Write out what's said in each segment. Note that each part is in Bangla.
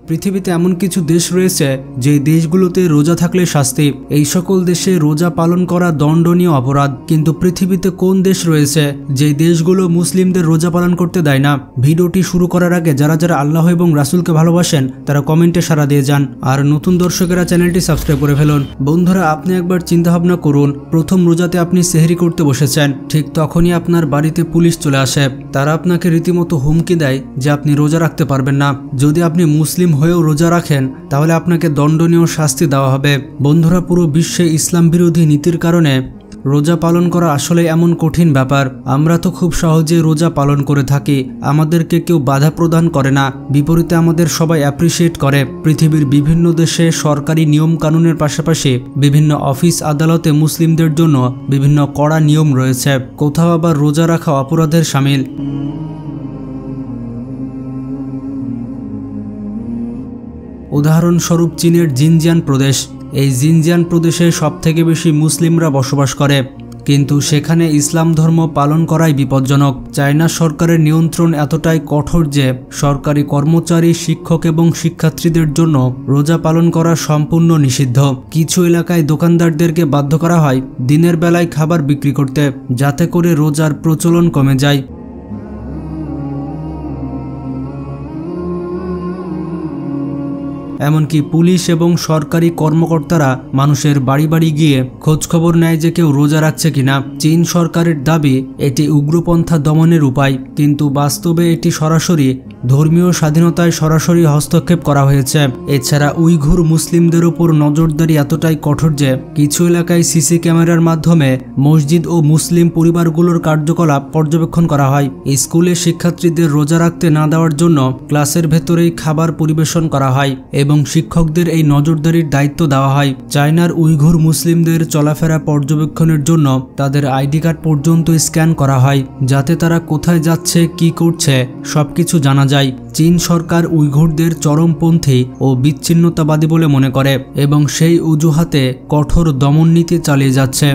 পৃথিবীতে এমন কিছু দেশ রয়েছে যে দেশগুলোতে রোজা থাকলে শাস্তি, এই সকল দেশে রোজা পালন করা দণ্ডনীয় অপরাধ। কিন্তু পৃথিবীতে কোন দেশ রয়েছে যে দেশগুলো মুসলিমদের রোজা পালন করতে দেয় না? ভিডিওটি শুরু করার আগে যারা যারা আল্লাহ এবং রাসূলকে ভালোবাসেন তারা কমেন্টে সাড়া দিয়ে যান, আর নতুন দর্শকেরা চ্যানেলটি সাবস্ক্রাইব করে ফেলুন। বন্ধুরা, আপনি একবার চিন্তা ভাবনা করুন, প্রথম রোজাতে আপনি সেহরি করতে বসেছেন, ঠিক তখনই আপনার বাড়িতে পুলিশ চলে আসে। তারা আপনাকে রীতিমতো হুমকি দেয় যে আপনি রোজা রাখতে পারবেন না। যদি আপনি মুসলিম হয়েও রোজা রাখেন তাহলে আপনাকে দণ্ডনীয় শাস্তি দেওয়া হবে। বন্ধুরা, পুরো বিশ্বে ইসলাম বিরোধী নীতির কারণে রোজা পালন করা আসলে এমন কঠিন ব্যাপার। আমরা তো খুব সহজে রোজা পালন করে থাকি, আমাদেরকে কেউ বাধা প্রদান করে না, বিপরীতে আমাদের সবাই অ্যাপ্রিসিয়েট করে। পৃথিবীর বিভিন্ন দেশে সরকারি নিয়ম কানুনের পাশাপাশি বিভিন্ন অফিস আদালতে মুসলিমদের জন্য বিভিন্ন কড়া নিয়ম রয়েছে, কোথাও আবার রোজা রাখা অপরাধের শামিল। উদাহরণস্বরূপ চীনের জিনজিয়াং প্রদেশ। এই জিনজিয়াং প্রদেশে সবথেকে বেশি মুসলিমরা বসবাস করে, কিন্তু সেখানে ইসলাম ধর্ম পালন করাই বিপজ্জনক। চায়না সরকারের নিয়ন্ত্রণ এতটাই কঠোর যে সরকারি কর্মচারী, শিক্ষক এবং শিক্ষার্থীদের জন্য রোজা পালন করা সম্পূর্ণ নিষিদ্ধ। কিছু এলাকায় দোকানদারদেরকে বাধ্য করা হয় দিনের বেলায় খাবার বিক্রি করতে, যাতে করে রোজার প্রচলন কমে যায়। এমনকি পুলিশ এবং সরকারি কর্মকর্তারা মানুষের বাড়ি বাড়ি গিয়ে খোঁজখবর নেয় যে কেউ রোজা রাখছে কিনা। চীন সরকারের দাবি এটি উগ্রপন্থা দমনের উপায়, কিন্তু বাস্তবে এটি সরাসরি ধর্মীয় স্বাধীনতায় সরাসরি হস্তক্ষেপ করা হয়েছে। এছাড়া উইঘুর মুসলিমদের উপর নজরদারি এতটাই কঠোর যে কিছু এলাকায় সিসি ক্যামেরার মাধ্যমে মসজিদ ও মুসলিম পরিবারগুলোর কার্যকলাপ পর্যবেক্ষণ করা হয়। স্কুলে শিক্ষার্থীদের রোজা রাখতে না দেওয়ার জন্য ক্লাসের ভেতরেই খাবার পরিবেশন করা হয় এবং শিক্ষকদের এই নজরদারির দায়িত্ব দেওয়া হয়। চায়নার উইঘুর মুসলিমদের চলাফেরা পর্যবেক্ষণের জন্য তাদের আইডি কার্ড পর্যন্ত স্ক্যান করা হয়, যাতে তারা কোথায় যাচ্ছে, কি করছে সবকিছু জানা যায়। চীন সরকার উইঘুরদের চরমপন্থী ও বিচ্ছিন্নতাবাদী বলে মনে করে এবং সেই অজুহাতে কঠোর দমন নীতি চালিয়ে যাচ্ছে।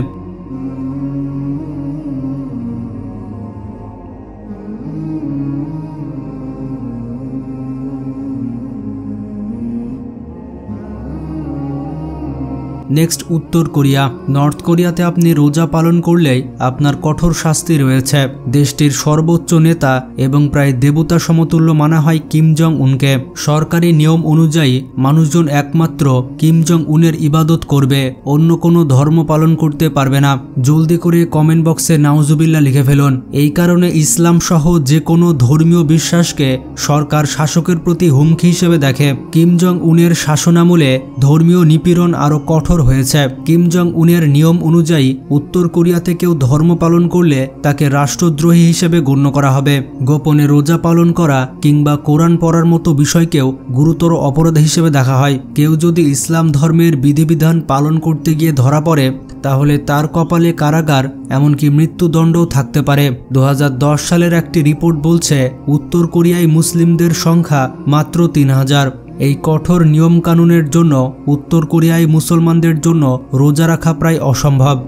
নেক্সট, উত্তর কোরিয়া। নর্থ কোরিয়াতে আপনি রোজা পালন করলেই আপনার কঠোর শাস্তি রয়েছে। দেশটির সর্বোচ্চ নেতা এবং প্রায় দেবতা সমতুল্য মানা হয় কিম জং উনকে। সরকারি নিয়ম অনুযায়ী মানুষজন একমাত্র কিম জং উনের ইবাদত করবে, অন্য কোনো ধর্ম পালন করতে পারবে না। জলদি করে কমেন্ট বক্সে নাউজুবিল্লাহ লিখে ফেলুন। এই কারণে ইসলাম সহ যে কোনো ধর্মীয় বিশ্বাসকে সরকার শাসকের প্রতি হুমকি হিসেবে দেখে। কিম জং উনের শাসনামলে ধর্মীয় নিপীড়ন আরও কঠোর হয়েছে। কিম জং উনের নিয়ম অনুযায়ী উত্তর কোরিয়াতে কেউ ধর্ম পালন করলে তাকে রাষ্ট্রদ্রোহী হিসেবে গণ্য করা হবে। গোপনে রোজা পালন করা কিংবা কোরআন পড়ার মতো বিষয়কেও গুরুতর অপরাধ হিসেবে দেখা হয়। কেউ যদি ইসলাম ধর্মের বিধিবিধান পালন করতে গিয়ে ধরা পড়ে তাহলে তার কপালে কারাগার, এমনকি মৃত্যুদণ্ডও থাকতে পারে। 2010 সালের একটি রিপোর্ট বলছে উত্তর কোরিয়ায় মুসলিমদের সংখ্যা মাত্র 3000। এই কঠোর নিয়মকানুনের জন্য উত্তর কোরিয়ায় মুসলমানদের জন্য রোজা রাখা প্রায় অসম্ভব।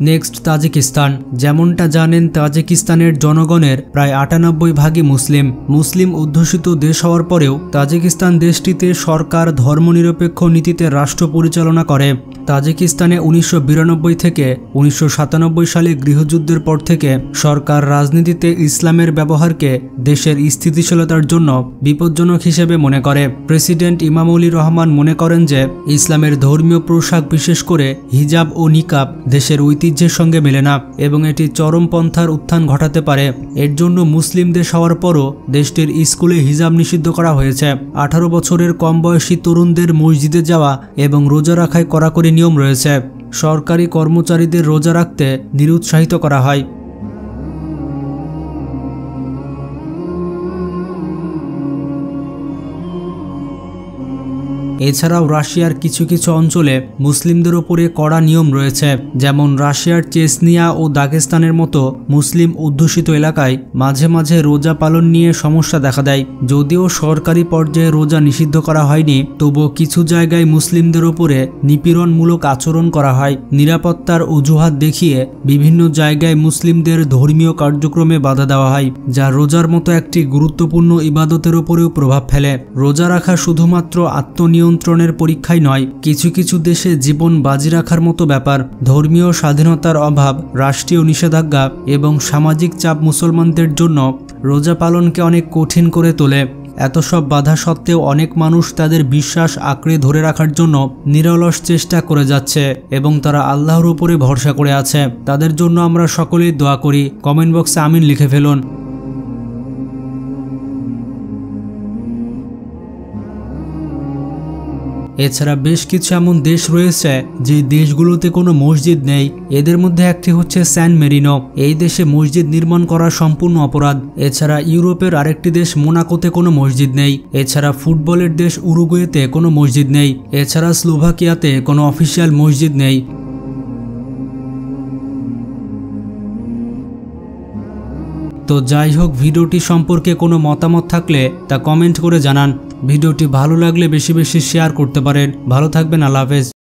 Next, Tajikistan. যেমনটা জানেন, তাজিকিস্তানের জনগণের প্রায় 98% মুসলিম অধ্যুষিত দেশ হওয়ার পরেও তাজিকিস্তান দেশটিতে সরকার ধর্মনিরপেক্ষ নীতিতে রাষ্ট্র পরিচালনা করে। তাজিকিস্তানে 1992 থেকে 1997 সালে গৃহযুদ্ধের পর থেকে সরকার রাজনীতিতে ইসলামের ব্যবহারকে দেশের স্থিতিশীলতার জন্য বিপজ্জনক হিসেবে মনে করে। প্রেসিডেন্ট ইমামুলি রহমান মনে করেন যে ইসলামের ধর্মীয় পোশাক, বিশেষ করে হিজাব ও নিকাব, দেশের ঐতিহ্যের সঙ্গে মেলে না এবং এটি চরমপন্থার উত্থান ঘটাতে পারে। এর জন্য মুসলিম দেশ হওয়ার পরও দেশটির স্কুলে হিজাব নিষিদ্ধ করা হয়েছে। 18 বছরের কম বয়সী তরুণদের মসজিদে যাওয়া এবং রোজা রাখায় কড়াকড়ি নিয়ম রয়েছে। সরকারি কর্মচারীদের রোজা রাখতে নিরুৎসাহিত করা হয়। এছাড়াও রাশিয়ার কিছু কিছু অঞ্চলে মুসলিমদের ওপরে কড়া নিয়ম রয়েছে, যেমন রাশিয়ার চেচনিয়া ও দাগেস্তানের মতো মুসলিম অধ্যুষিত এলাকায় মাঝে মাঝে রোজা পালন নিয়ে সমস্যা দেখা দেয়। যদিও সরকারি পর্যায়ে রোজা নিষিদ্ধ করা হয়নি, তবুও কিছু জায়গায় মুসলিমদের ওপরে নিপীড়নমূলক আচরণ করা হয়। নিরাপত্তার অজুহাত দেখিয়ে বিভিন্ন জায়গায় মুসলিমদের ধর্মীয় কার্যক্রমে বাধা দেওয়া হয়, যা রোজার মতো একটি গুরুত্বপূর্ণ ইবাদতের উপরেও প্রভাব ফেলে। রোজা রাখা শুধুমাত্র আত্মনিয়ন্ত্রণের পরীক্ষাই নয়, কিছু কিছু দেশে জীবন বাজি রাখার মতো ব্যাপার। ধর্মীয় স্বাধীনতার অভাব, রাষ্ট্রীয় নিষেধাজ্ঞা এবং সামাজিক চাপ মুসলমানদের জন্য রোজা পালনকে অনেক কঠিন করে তোলে। এত সব বাধা সত্ত্বেও অনেক মানুষ তাদের বিশ্বাস আঁকড়ে ধরে রাখার জন্য নিরলস চেষ্টা করে যাচ্ছে এবং তারা আল্লাহর উপরে ভরসা করে আছে। তাদের জন্য আমরা সকলেই দোয়া করি। কমেন্ট বক্সে আমিন লিখে ফেলুন। এছাড়া বেশ কিছু এমন দেশ রয়েছে যে দেশগুলোতে কোনো মসজিদ নেই। এদের মধ্যে একটি হচ্ছে স্যান মেরিনো। এই দেশে মসজিদ নির্মাণ করা সম্পূর্ণ অপরাধ। এছাড়া ইউরোপের আরেকটি দেশ মোনাকোতে কোনো মসজিদ নেই। এছাড়া ফুটবলের দেশ উরুগুয়েতে কোনো মসজিদ নেই। এছাড়া স্লোভাকিয়াতে কোনো অফিসিয়াল মসজিদ নেই। তো যাই হোক, ভিডিওটি সম্পর্কে কোনো মতামত থাকলে তা কমেন্ট করে জানান। ভিডিওটি ভালো লাগলে বেশি বেশি শেয়ার করতে পারেন। ভালো থাকবেন। আল্লাহ হাফেজ।